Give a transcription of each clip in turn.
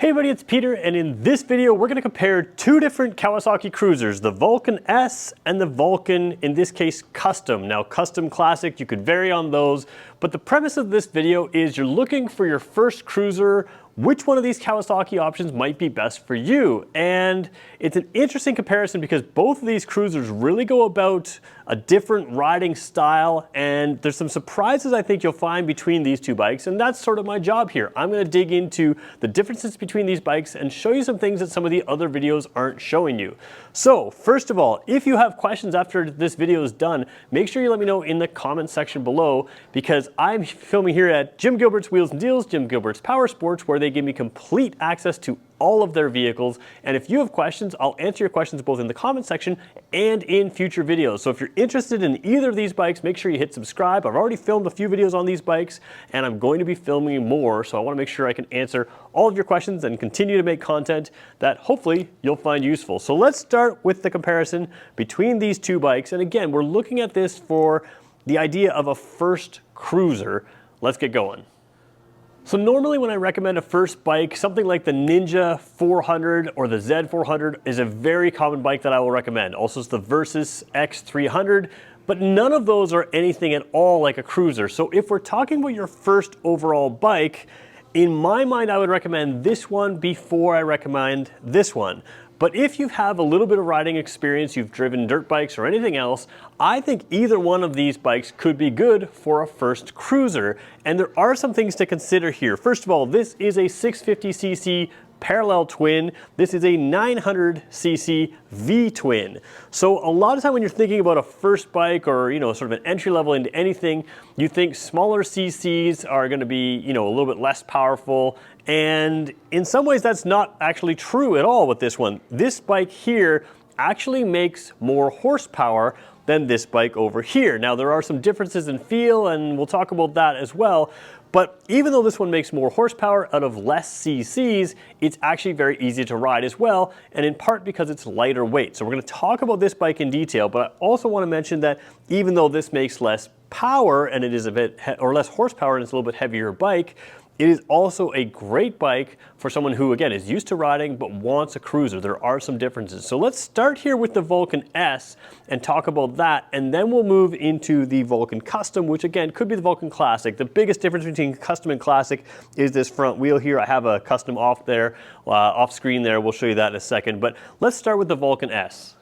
Hey everybody, it's Peter, and in this video we're going to compare two different Kawasaki cruisers, the Vulcan S and the Vulcan, in this case, Custom. Now, Custom Classic, you could vary on those, but the premise of this video is you're looking for your first cruiser. Which one of these Kawasaki options might be best for you? And it's an interesting comparison because both of these cruisers really go about a different riding style, and there's some surprises I think you'll find between these two bikes, and that's sort of my job here. I'm going to dig into the differences between these bikes and show you some things that some of the other videos aren't showing you. So first of all, if you have questions after this video is done, make sure you let me know in the comment section below, because I'm filming here at Jim Gilbert's Wheels and Deals, Jim Gilbert's Power Sports, where they give me complete access to all of their vehicles. And if you have questions, I'll answer your questions both in the comment section and in future videos. So if you're interested in either of these bikes, make sure you hit subscribe. I've already filmed a few videos on these bikes, and I'm going to be filming more, so I want to make sure I can answer all of your questions and continue to make content that hopefully you'll find useful. So let's start with the comparison between these two bikes. And again, we're looking at this for the idea of a first cruiser. Let's get going. So normally when I recommend a first bike, something like the Ninja 400 or the Z400 is a very common bike that I will recommend. Also it's the Versys X300, but none of those are anything at all like a cruiser. So if we're talking about your first overall bike, in my mind I would recommend this one before I recommend this one. But if you have a little bit of riding experience, you've driven dirt bikes or anything else, I think either one of these bikes could be good for a first cruiser. And there are some things to consider here. First of all, this is a 650cc parallel twin. This is a 900cc V-twin. So a lot of time when you're thinking about a first bike or, sort of an entry level into anything, you think smaller CCs are going to be, a little bit less powerful. And in some ways that's not actually true at all with this one. This bike here actually makes more horsepower than this bike over here. Now there are some differences in feel, and we'll talk about that as well. But even though this one makes more horsepower out of less CCs, it's actually very easy to ride as well, and in part because it's lighter weight. So we're going to talk about this bike in detail, but I also want to mention that even though this makes less power and it is a bit, or less horsepower and it's a little bit heavier bike, it is also a great bike for someone who, again, is used to riding but wants a cruiser. There are some differences. So let's start here with the Vulcan S and talk about that, and then we'll move into the Vulcan Custom, which again could be the Vulcan Classic. The biggest difference between Custom and Classic is this front wheel here. I have a Custom off there, off screen there. We'll show you that in a second. But let's start with the Vulcan S.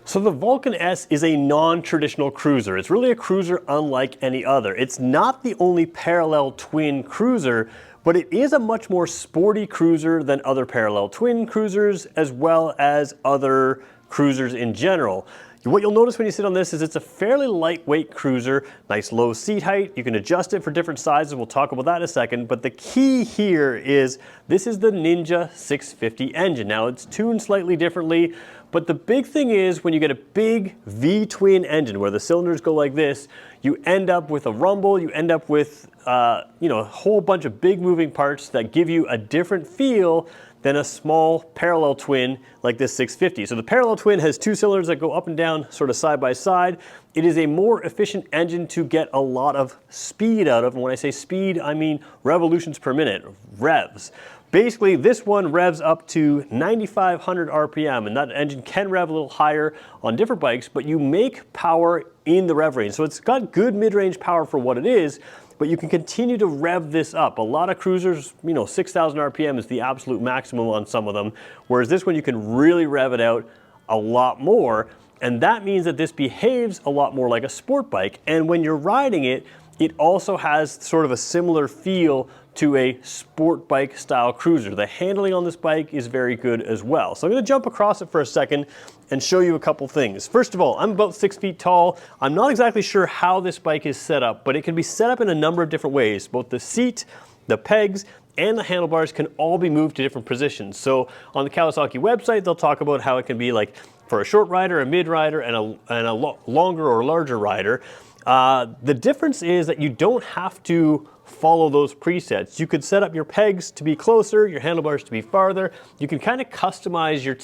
So the Vulcan S is a non-traditional cruiser. It's really a cruiser unlike any other. It's not the only parallel twin cruiser, but it is a much more sporty cruiser than other parallel twin cruisers, as well as other cruisers in general. What you'll notice when you sit on this is it's a fairly lightweight cruiser, nice low seat height. You can adjust it for different sizes. We'll talk about that in a second. But the key here is this is the Ninja 650 engine. Now it's tuned slightly differently, but the big thing is when you get a big V-twin engine where the cylinders go like this, you end up with a rumble, you end up with a whole bunch of big moving parts that give you a different feel than a small parallel twin like this 650. So the parallel twin has two cylinders that go up and down sort of side by side. It is a more efficient engine to get a lot of speed out of, and when I say speed, I mean revolutions per minute, revs. Basically, this one revs up to 9,500 RPM, and that engine can rev a little higher on different bikes, but you make power in the rev range. So it's got good mid-range power for what it is, but you can continue to rev this up. A lot of cruisers, 6,000 RPM is the absolute maximum on some of them, whereas this one you can really rev it out a lot more, and that means that this behaves a lot more like a sport bike, and when you're riding it, it also has sort of a similar feel to a sport bike style cruiser. The handling on this bike is very good as well. So I'm going to jump across it for a second and show you a couple things. First of all, I'm about 6 feet tall. I'm not exactly sure how this bike is set up, but it can be set up in a number of different ways. Both the seat, the pegs, and the handlebars can all be moved to different positions. So on the Kawasaki website, they'll talk about how it can be like for a short rider, a mid rider, and a longer or larger rider. The difference is that you don't have to follow those presets. You could set up your pegs to be closer, your handlebars to be farther. You can kind of customize your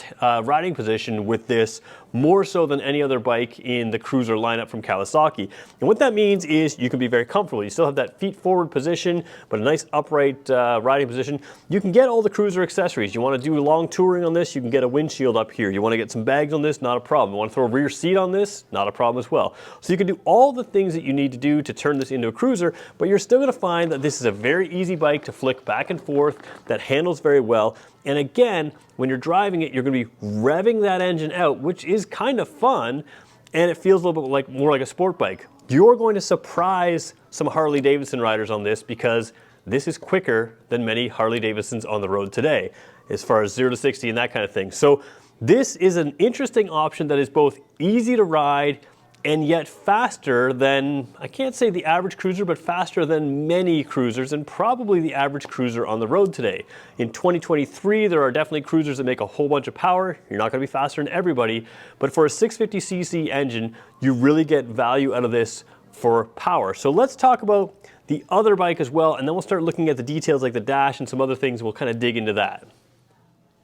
riding position with this more so than any other bike in the cruiser lineup from Kawasaki. And what that means is you can be very comfortable. You still have that feet forward position, but a nice upright riding position. You can get all the cruiser accessories. You want to do long touring on this, you can get a windshield up here. You want to get some bags on this, not a problem. You want to throw a rear seat on this, not a problem as well. So you can do all the things that you need to do to turn this into a cruiser, but you're still going to find that this is a very easy bike to flick back and forth, that handles very well. And again, when you're driving it, you're going to be revving that engine out, which is kind of fun, and it feels a little bit more like a sport bike. You're going to surprise some Harley Davidson riders on this because this is quicker than many Harley Davidsons on the road today, as far as 0 to 60 and that kind of thing. So this is an interesting option that is both easy to ride and yet faster than, I can't say the average cruiser, but faster than many cruisers and probably the average cruiser on the road today. In 2023, there are definitely cruisers that make a whole bunch of power. You're not going to be faster than everybody, but for a 650cc engine, you really get value out of this for power. So let's talk about the other bike as well, and then we'll start looking at the details like the dash and some other things. We'll kind of dig into that.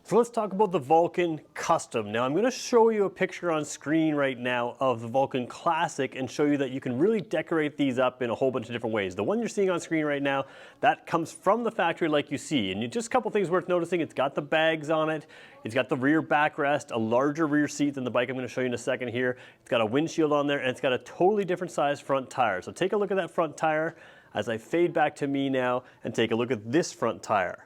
So let's talk about the Vulcan Custom. Now I'm going to show you a picture on screen right now of the Vulcan Classic and show you that you can really decorate these up in a whole bunch of different ways. The one you're seeing on screen right now, that comes from the factory like you see. And just a couple things worth noticing. It's got the bags on it. It's got the rear backrest, a larger rear seat than the bike I'm going to show you in a second here. It's got a windshield on there and it's got a totally different size front tire. So take a look at that front tire as I fade back to me now and take a look at this front tire.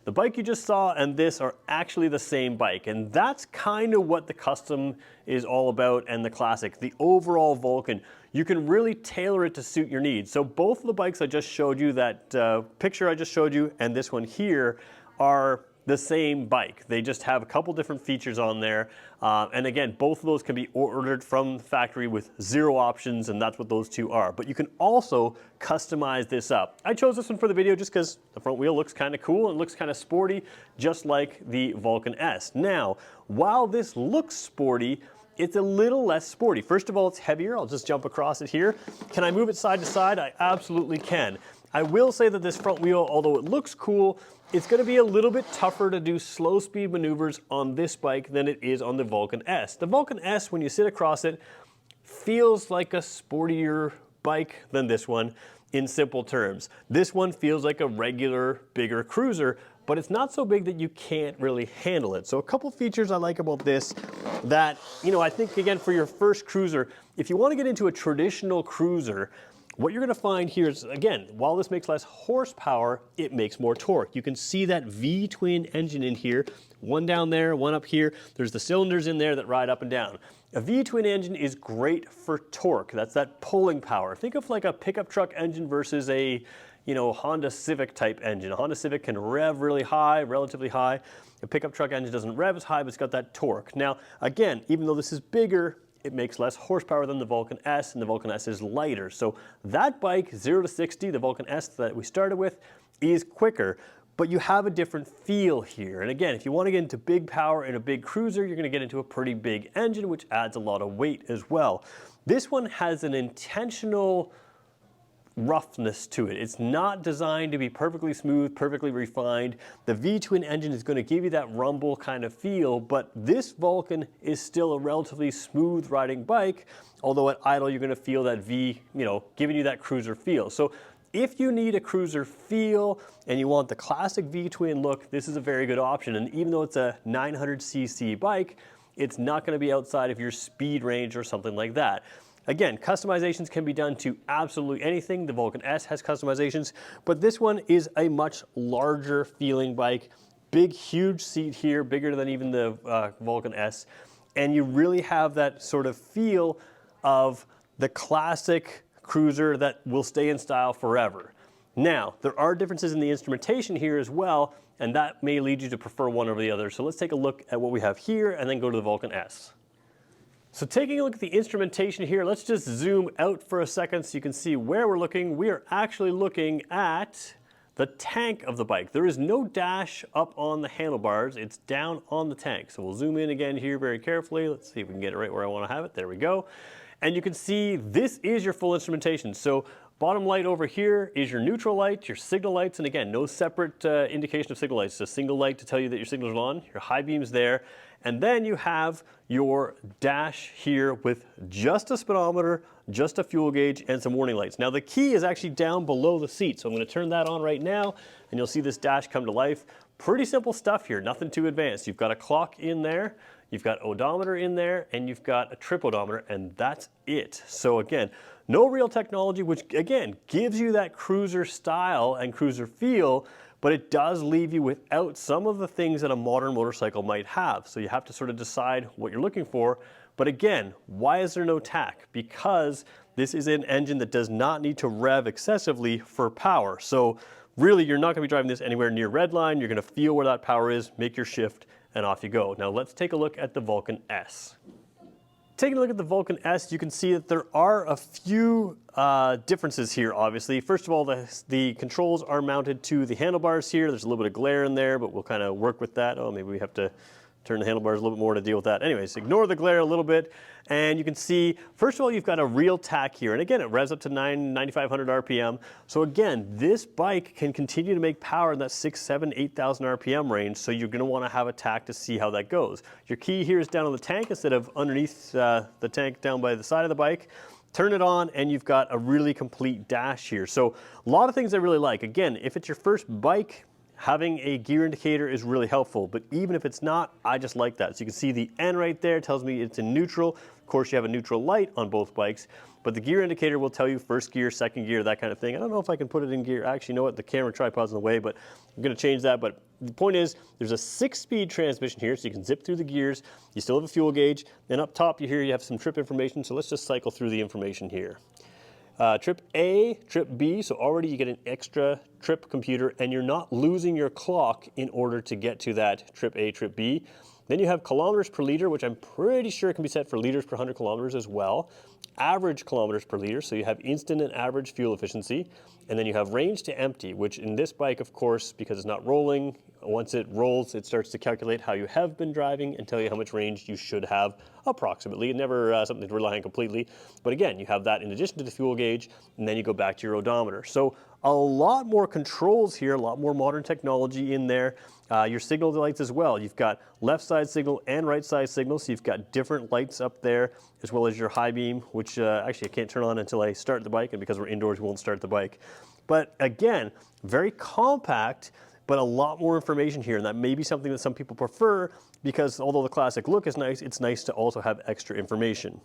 The bike you just saw and this are actually the same bike, and that's kind of what the Custom is all about, and the Classic, the overall Vulcan. You can really tailor it to suit your needs. So both of the bikes I just showed you, that picture I just showed you, and this one here are the same bike. They just have a couple different features on there. And again, both of those can be ordered from the factory with 0 options, and that's what those two are. But you can also customize this up. I chose this one for the video just because the front wheel looks kind of cool and looks kind of sporty, just like the Vulcan S. Now, while this looks sporty, it's a little less sporty. First of all, it's heavier. I'll just jump across it here. Can I move it side to side? I absolutely can. I will say that this front wheel, although it looks cool, it's going to be a little bit tougher to do slow speed maneuvers on this bike than it is on the Vulcan S. The Vulcan S, when you sit across it, feels like a sportier bike than this one in simple terms. This one feels like a regular, bigger cruiser, but it's not so big that you can't really handle it. So a couple features I like about this that, you know, I think again for your first cruiser, if you want to get into a traditional cruiser, what you're going to find here is, again, while this makes less horsepower, it makes more torque. You can see that V-twin engine in here, one down there, one up here. There's the cylinders in there that ride up and down. A V-twin engine is great for torque. That's that pulling power. Think of like a pickup truck engine versus a, you know, Honda Civic type engine. A Honda Civic can rev really high, relatively high. A pickup truck engine doesn't rev as high, but it's got that torque. Now, again, even though this is bigger, it makes less horsepower than the Vulcan S, and the Vulcan S is lighter. So that bike, 0 to 60, the Vulcan S that we started with, is quicker, but you have a different feel here. And again, if you want to get into big power in a big cruiser, you're going to get into a pretty big engine, which adds a lot of weight as well. This one has an intentional roughness to it. It's not designed to be perfectly smooth, perfectly refined. The V-twin engine is going to give you that rumble kind of feel, but this Vulcan is still a relatively smooth riding bike, although at idle you're going to feel that V, you know, giving you that cruiser feel. So if you need a cruiser feel and you want the classic V-twin look, this is a very good option. And even though it's a 900cc bike, it's not going to be outside of your speed range or something like that. Again, customizations can be done to absolutely anything. The Vulcan S has customizations, but this one is a much larger feeling bike. Big, huge seat here, bigger than even the Vulcan S. And you really have that sort of feel of the classic cruiser that will stay in style forever. Now, there are differences in the instrumentation here as well, and that may lead you to prefer one over the other. So let's take a look at what we have here and then go to the Vulcan S. So taking a look at the instrumentation here, let's just zoom out for a second so you can see where we're looking. We are actually looking at the tank of the bike. There is no dash up on the handlebars, it's down on the tank. So we'll zoom in again here very carefully. Let's see if we can get it right where I want to have it. There we go. And you can see this is your full instrumentation. So Bottom light over here is your neutral light, your signal lights, and again, no separate indication of signal lights. It's a single light to tell you that your signals are on. Your high beam's there. And then you have your dash here with just a speedometer, just a fuel gauge, and some warning lights. Now the key is actually down below the seat, so I'm going to turn that on right now, and you'll see this dash come to life. Pretty simple stuff here, nothing too advanced. You've got a clock in there, you've got odometer in there, and you've got a trip odometer, and that's it. So again, no real technology, which again, gives you that cruiser style and cruiser feel, but it does leave you without some of the things that a modern motorcycle might have. So you have to sort of decide what you're looking for. But again, why is there no tach? Because this is an engine that does not need to rev excessively for power. So really, you're not going to be driving this anywhere near redline. You're going to feel where that power is, make your shift, and off you go. Now let's take a look at the Vulcan S. Taking a look at the Vulcan S, you can see that there are a few differences here, obviously. First of all, the controls are mounted to the handlebars here. There's a little bit of glare in there, but we'll kind of work with that. Oh, maybe we have to turn the handlebars a little bit more to deal with that. Anyways, ignore the glare a little bit, and you can see, first of all, you've got a real tach here, and again, it revs up to 9,500 RPM. So again, this bike can continue to make power in that 6, 7, 8,000 RPM range, so you're gonna wanna have a tach to see how that goes. Your key here is down on the tank instead of underneath the tank down by the side of the bike. Turn it on and you've got a really complete dash here. So a lot of things I really like. Again, if it's your first bike, having a gear indicator is really helpful, but even if it's not, I just like that. So you can see the N right there tells me it's in neutral. Of course, you have a neutral light on both bikes, but the gear indicator will tell you first gear, second gear, that kind of thing. I don't know if I can put it in gear. Actually, you know what? The camera tripod's in the way, but I'm gonna change that. But the point is, there's a 6-speed transmission here, so you can zip through the gears. You still have a fuel gauge. Then up top, you have some trip information, so let's just cycle through the information here. Trip A, trip B, so already you get an extra trip computer and you're not losing your clock in order to get to that trip A, trip B. Then you have kilometers per liter, which I'm pretty sure can be set for liters per 100 kilometers as well. Average kilometers per liter, so you have instant and average fuel efficiency. And then you have range to empty, which in this bike, of course, because it's not rolling, once it rolls, it starts to calculate how you have been driving and tell you how much range you should have approximately. Never something to rely on completely. But again, you have that in addition to the fuel gauge, and then you go back to your odometer. So a lot more controls here, a lot more modern technology in there. Your signal lights as well. You've got left side signal and right side signal, so you've got different lights up there, as well as your high beam, which actually I can't turn on until I start the bike, and because we're indoors, we won't start the bike. But again, very compact, but a lot more information here, and that may be something that some people prefer, because although the classic look is nice, it's nice to also have extra information.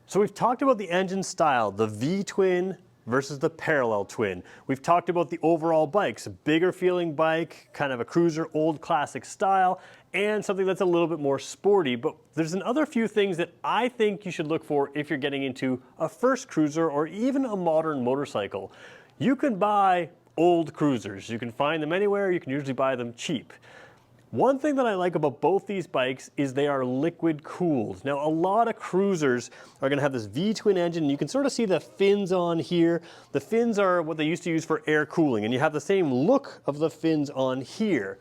So we've talked about the engine style, the V-twin versus the parallel twin. We've talked about the overall bikes, a bigger feeling bike, kind of a cruiser, old classic style, and something that's a little bit more sporty. But there's another few things that I think you should look for if you're getting into a first cruiser or even a modern motorcycle. You can buy old cruisers. You can find them anywhere. You can usually buy them cheap. One thing that I like about both these bikes is they are liquid cooled. Now, a lot of cruisers are gonna have this V-twin engine, and you can sort of see the fins on here. The fins are what they used to use for air cooling, and you have the same look of the fins on here.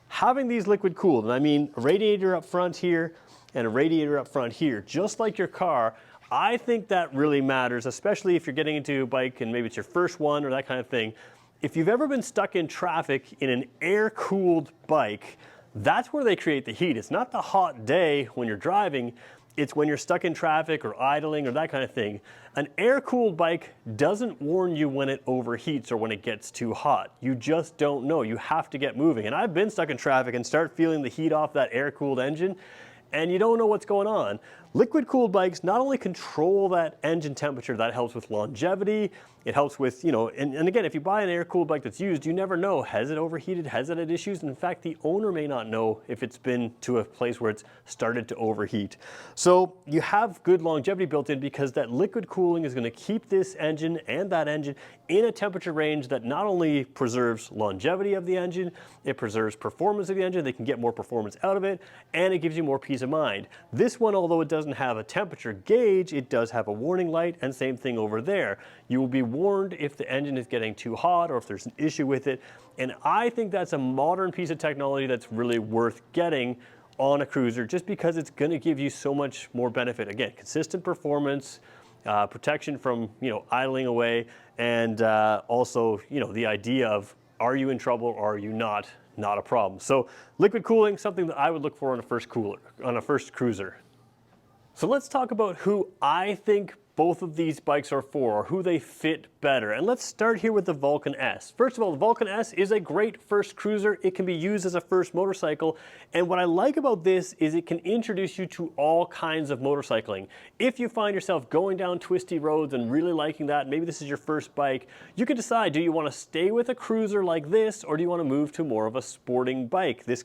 Having these liquid cooled, and I mean a radiator up front here and a radiator up front here, just like your car, I think that really matters, especially if you're getting into a bike and maybe it's your first one or that kind of thing. If you've ever been stuck in traffic in an air-cooled bike, that's where they create the heat. It's not the hot day when you're driving, it's when you're stuck in traffic or idling or that kind of thing. An air-cooled bike doesn't warn you when it overheats or when it gets too hot. You just don't know. You have to get moving. And I've been stuck in traffic and start feeling the heat off that air-cooled engine, and you don't know what's going on. Liquid-cooled bikes not only control that engine temperature, that helps with longevity, it helps with, you know, and again, if you buy an air-cooled bike that's used, you never know, has it overheated, has it had issues? And in fact, the owner may not know if it's been to a place where it's started to overheat. So you have good longevity built in because that liquid cooling is gonna keep this engine and that engine in a temperature range that not only preserves longevity of the engine, it preserves performance of the engine, they can get more performance out of it, and it gives you more peace of mind. This one, although it doesn't have a temperature gauge, it does have a warning light, and same thing over there. You will be warned if the engine is getting too hot or if there's an issue with it. And I think that's a modern piece of technology that's really worth getting on a cruiser, just because it's gonna give you so much more benefit. Again, consistent performance, protection from, idling away, and also, the idea of, are you in trouble or are you not? Not a problem. So liquid cooling, something that I would look for on a first cruiser. So let's talk about who I think both of these bikes are for, or who they fit better. And let's start here with the Vulcan S. First of all, the Vulcan S is a great first cruiser. It can be used as a first motorcycle. And what I like about this is it can introduce you to all kinds of motorcycling. If you find yourself going down twisty roads and really liking that, maybe this is your first bike, you can decide, do you want to stay with a cruiser like this, or do you want to move to more of a sporting bike? This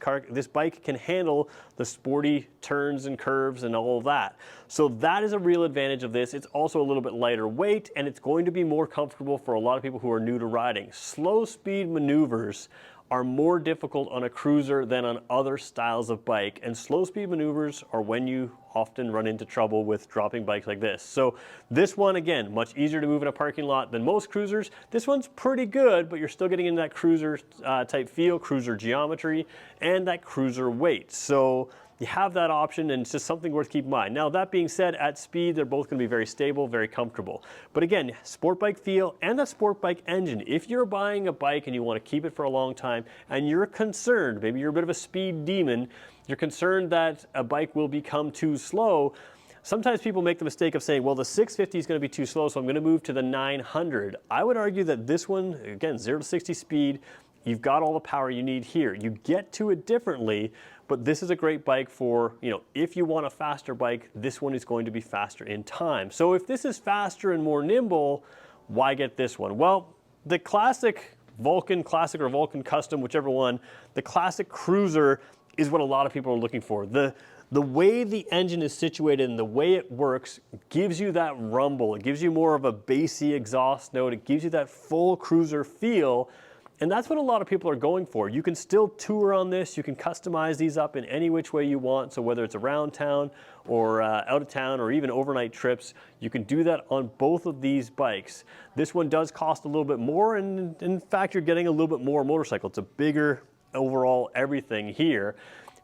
bike can handle the sporty turns and curves and all of that. So that is a real advantage of this. It's also a little bit lighter weight, and it's going to be more comfortable for a lot of people who are new to riding. Slow speed maneuvers are more difficult on a cruiser than on other styles of bike, and slow speed maneuvers are when you often run into trouble with dropping bikes like this. So this one, again, much easier to move in a parking lot than most cruisers. This one's pretty good, but you're still getting into that cruiser type feel, cruiser geometry, and that cruiser weight. So you have that option, and it's just something worth keeping in mind. Now, that being said, at speed, they're both going to be very stable, very comfortable. But again, sport bike feel and that sport bike engine. If you're buying a bike and you want to keep it for a long time, and you're concerned, maybe you're a bit of a speed demon, you're concerned that a bike will become too slow, sometimes people make the mistake of saying, well, the 650 is going to be too slow, so I'm going to move to the 900. I would argue that this one, again, 0 to 60 speed, you've got all the power you need here. You get to it differently, but this is a great bike for, if you want a faster bike, this one is going to be faster in time. So if this is faster and more nimble, why get this one? Well, the classic Vulcan Classic or Vulcan Custom, whichever one, the classic cruiser is what a lot of people are looking for. The way the engine is situated and the way it works gives you that rumble. It gives you more of a bassy exhaust note. It gives you that full cruiser feel. And that's what a lot of people are going for. You can still tour on this. You can customize these up in any which way you want. So whether it's around town or out of town or even overnight trips, you can do that on both of these bikes. This one does cost a little bit more, and in fact, you're getting a little bit more motorcycle. It's a bigger overall everything here.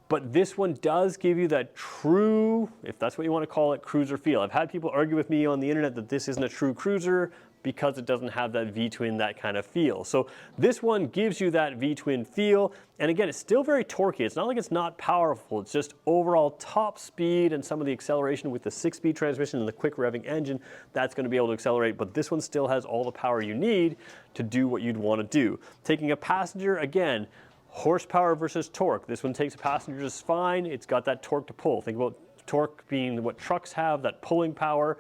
But this one does give you that true, if that's what you want to call it, cruiser feel. I've had people argue with me on the internet that this isn't a true cruiser because it doesn't have that V-twin, that kind of feel. So this one gives you that V-twin feel. And again, it's still very torquey. It's not like it's not powerful. It's just overall top speed and some of the acceleration with the 6-speed transmission and the quick revving engine, that's going to be able to accelerate. But this one still has all the power you need to do what you'd want to do. Taking a passenger, again, horsepower versus torque. This one takes a passenger just fine. It's got that torque to pull. Think about torque being what trucks have, that pulling power.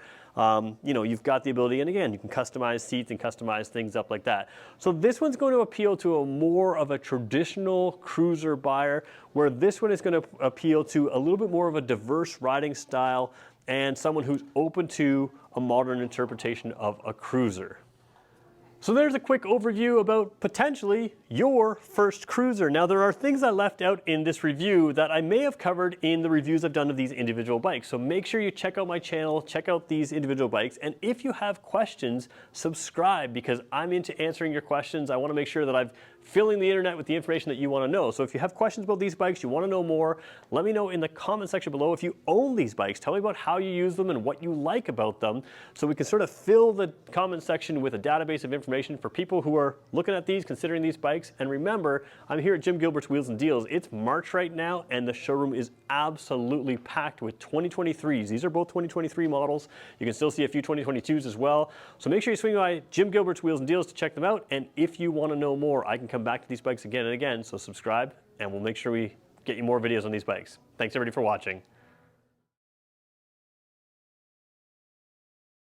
You've got the ability, and again, you can customize seats and customize things up like that. So this one's going to appeal to a more of a traditional cruiser buyer, where this one is going to appeal to a little bit more of a diverse riding style and someone who's open to a modern interpretation of a cruiser. So there's a quick overview about potentially your first cruiser. Now, there are things I left out in this review that I may have covered in the reviews I've done of these individual bikes. So make sure you check out my channel, check out these individual bikes, and if you have questions, subscribe, because I'm into answering your questions. I want to make sure that I'm filling the internet with the information that you want to know. So if you have questions about these bikes, you want to know more, let me know in the comment section below. If you own these bikes, tell me about how you use them and what you like about them, so we can sort of fill the comment section with a database of information for people who are looking at these, considering these bikes. And remember, I'm here at Jim Gilbert's Wheels and Deals. It's March right now, and the showroom is absolutely packed with 2023s. These are both 2023 models. You can still see a few 2022s as well. So make sure you swing by Jim Gilbert's Wheels and Deals to check them out. And if you want to know more, I can come back to these bikes again and again. So subscribe, and we'll make sure we get you more videos on these bikes. Thanks everybody for watching.